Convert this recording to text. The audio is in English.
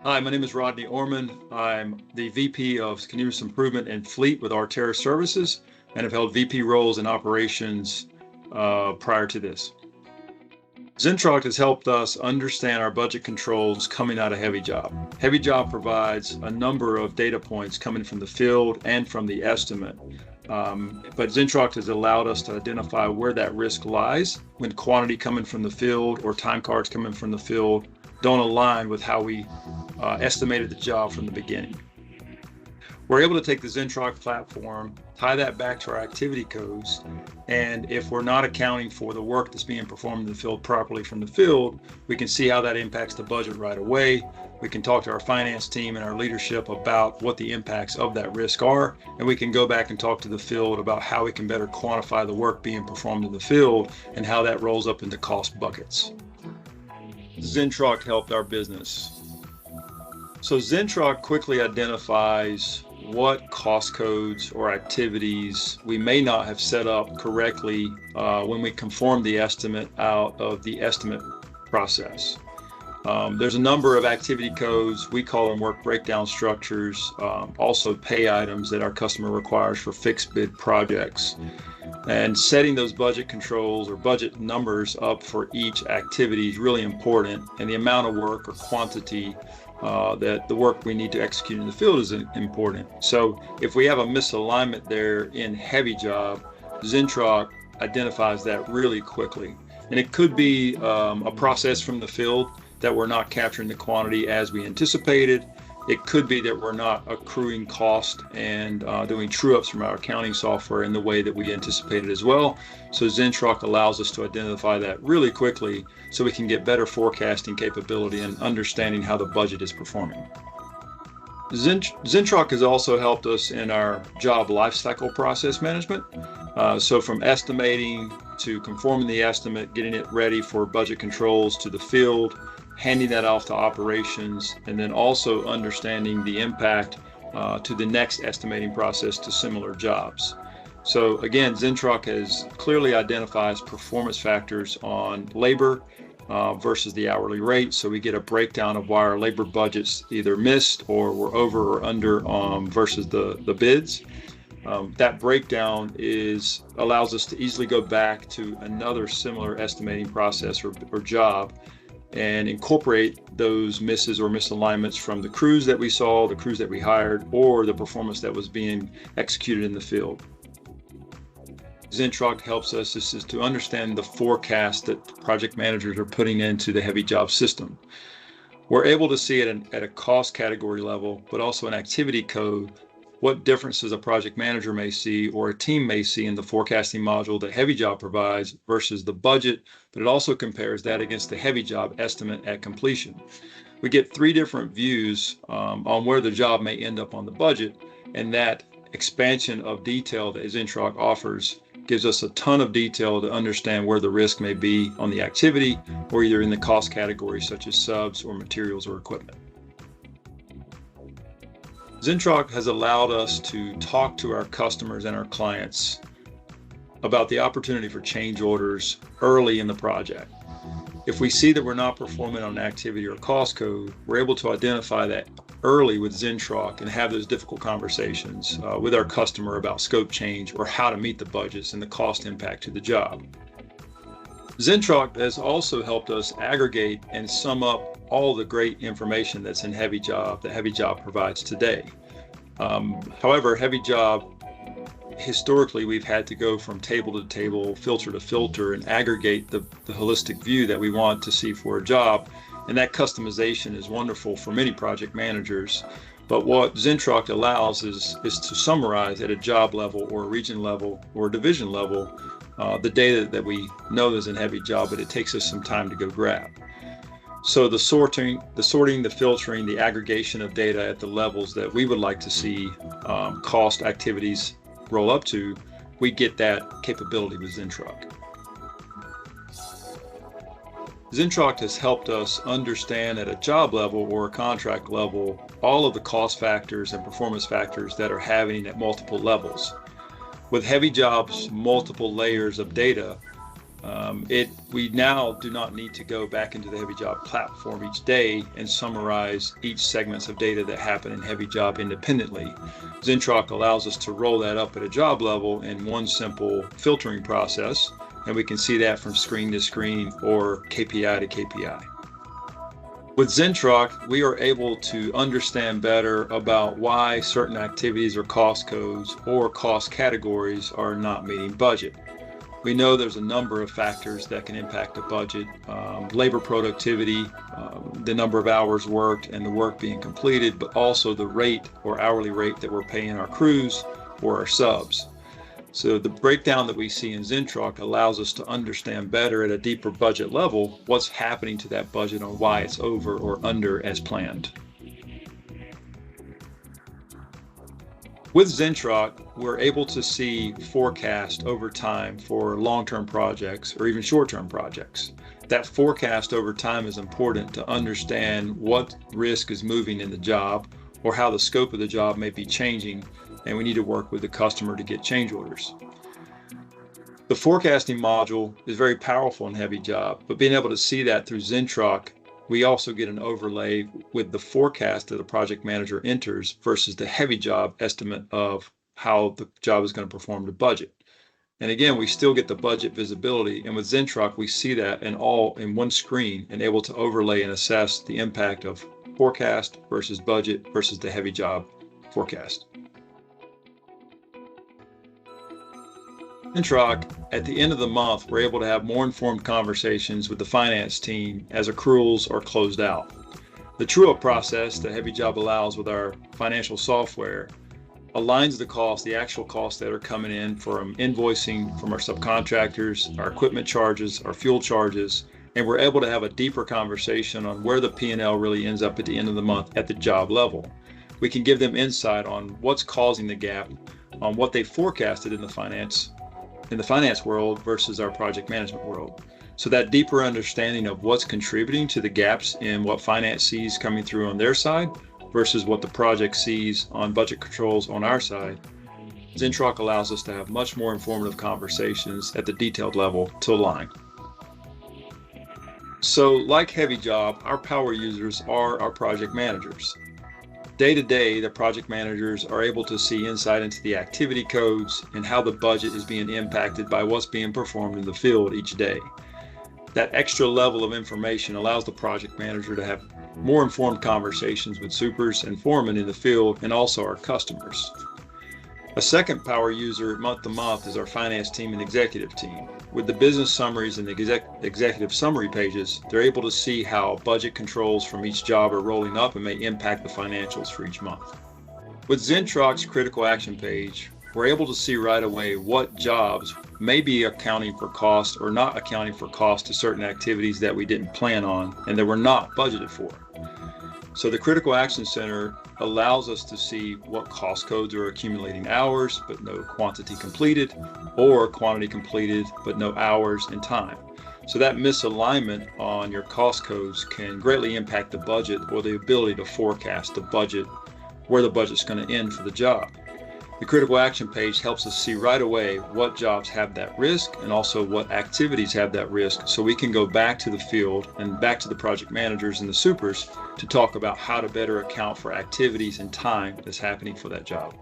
Hi, my name is Rodney Ormand. I'm the VP of Continuous Improvement and Fleet with Arterra Services and have held VP roles in operations prior to this. ZentroQ has helped us understand our budget controls coming out of Heavy Job. Heavy Job provides a number of data points coming from the field and from the estimate. But ZentroQ has allowed us to identify where that risk lies when quantity coming from the field or time cards coming from the field don't align with how we estimated the job from the beginning. We're able to take the ZentroQ platform, tie that back to our activity codes, and if we're not accounting for the work that's being performed in the field properly from the field, we can see how that impacts the budget right away. We can talk to our finance team and our leadership about what the impacts of that risk are, and we can go back and talk to the field about how we can better quantify the work being performed in the field and how that rolls up into cost buckets. ZentroQ helped our business. So ZentroQ quickly identifies what cost codes or activities we may not have set up correctly when we conform the estimate out of the estimate process. There's a number of activity codes, we call them work breakdown structures, also pay items that our customer requires for fixed bid projects. And setting those budget controls or budget numbers up for each activity is really important, and the amount of work or quantity that the work we need to execute in the field is important. So if we have a misalignment there in Heavy Job, ZentroQ identifies that really quickly. And it could be a process from the field that we're not capturing the quantity as we anticipated. It could be that we're not accruing cost and doing true-ups from our accounting software in the way that we anticipated as well. So ZentroQ allows us to identify that really quickly so we can get better forecasting capability and understanding how the budget is performing. ZentroQ has also helped us in our job lifecycle process management. So from estimating to conforming the estimate, getting it ready for budget controls to the field, handing that off to operations, and then also understanding the impact to the next estimating process to similar jobs. So again, ZentroQ has clearly identifies performance factors on labor versus the hourly rate. So we get a breakdown of why our labor budgets either missed or were over or under versus the bids. That breakdown allows us to easily go back to another similar estimating process or job and incorporate those misses or misalignments from the crews that we saw, the crews that we hired, or the performance that was being executed in the field. ZentroQ helps us to understand the forecast that project managers are putting into the Heavy Job system. We're able to see it at a cost category level, but also an activity code, what differences a project manager may see or a team may see in the forecasting module that Heavy Job provides versus the budget, but it also compares that against the Heavy Job estimate at completion. We get three different views on where the job may end up on the budget, and that expansion of detail that ZentroQ offers gives us a ton of detail to understand where the risk may be on the activity or either in the cost category such as subs or materials or equipment. ZentroQ has allowed us to talk to our customers and our clients about the opportunity for change orders early in the project. If we see that we're not performing on an activity or cost code, we're able to identify that early with ZentroQ and have those difficult conversations with our customer about scope change or how to meet the budgets and the cost impact to the job. ZentroQ has also helped us aggregate and sum up all the great information that's in Heavy Job that Heavy Job provides today. However, Heavy Job, historically, we've had to go from table to table, filter to filter, and aggregate the holistic view that we want to see for a job. And that customization is wonderful for many project managers. But what ZentroQ allows is to summarize at a job level or a region level or a division level the data that we know is in Heavy Job, but it takes us some time to go grab. So the sorting, the filtering, the aggregation of data at the levels that we would like to see cost activities roll up to, we get that capability with ZentroQ. ZentroQ has helped us understand at a job level or a contract level all of the cost factors and performance factors that are happening at multiple levels. With Heavy Job's multiple layers of data, We now do not need to go back into the heavy job platform each day and summarize each segments of data that happen in heavy job independently. ZentroQ allows us to roll that up at a job level in one simple filtering process, and we can see that from screen to screen or KPI to KPI. With ZentroQ, we are able to understand better about why certain activities or cost codes or cost categories are not meeting budget. We know there's a number of factors that can impact a budget: labor productivity, the number of hours worked and the work being completed, but also the rate or hourly rate that we're paying our crews or our subs. So the breakdown that we see in ZentroQ allows us to understand better at a deeper budget level what's happening to that budget and why it's over or under as planned. With ZentroQ, we're able to see forecast over time for long-term projects or even short-term projects. That forecast over time is important to understand what risk is moving in the job or how the scope of the job may be changing, and we need to work with the customer to get change orders. The forecasting module is very powerful in heavy job, but being able to see that through ZentroQ, we also get an overlay with the forecast that a project manager enters versus the heavy job estimate of how the job is going to perform to budget. And again, we still get the budget visibility, and with ZentroQ, we see that in one screen and able to overlay and assess the impact of forecast versus budget versus the heavy job forecast. ZentroQ, at the end of the month, we're able to have more informed conversations with the finance team as accruals are closed out. The true-up process that heavy job allows with our financial software aligns the actual costs that are coming in from invoicing from our subcontractors, our equipment charges, our fuel charges, and we're able to have a deeper conversation on where the P&L really ends up at the end of the month at the job level. We can give them insight on what's causing the gap, on what they forecasted in the finance world versus our project management world. So that deeper understanding of what's contributing to the gaps in what finance sees coming through on their side versus what the project sees on budget controls on our side, ZentroQ allows us to have much more informative conversations at the detailed level to align. So like heavy job, our power users are our project managers. Day to day, the project managers are able to see insight into the activity codes and how the budget is being impacted by what's being performed in the field each day. That extra level of information allows the project manager to have more informed conversations with supers and foremen in the field and also our customers. A second power user month to month is our finance team and executive team. With the business summaries and the executive summary pages, they're able to see how budget controls from each job are rolling up and may impact the financials for each month. With ZentroQ's critical action page, we're able to see right away what jobs may be accounting for cost or not accounting for cost to certain activities that we didn't plan on and that we're not budgeted for. So the Critical Action Center allows us to see what cost codes are accumulating hours but no quantity completed, or quantity completed but no hours and time. So that misalignment on your cost codes can greatly impact the budget or the ability to forecast the budget, where the budget's going to end for the job. The critical action page helps us see right away what jobs have that risk and also what activities have that risk, so we can go back to the field and back to the project managers and the supers to talk about how to better account for activities and time that's happening for that job.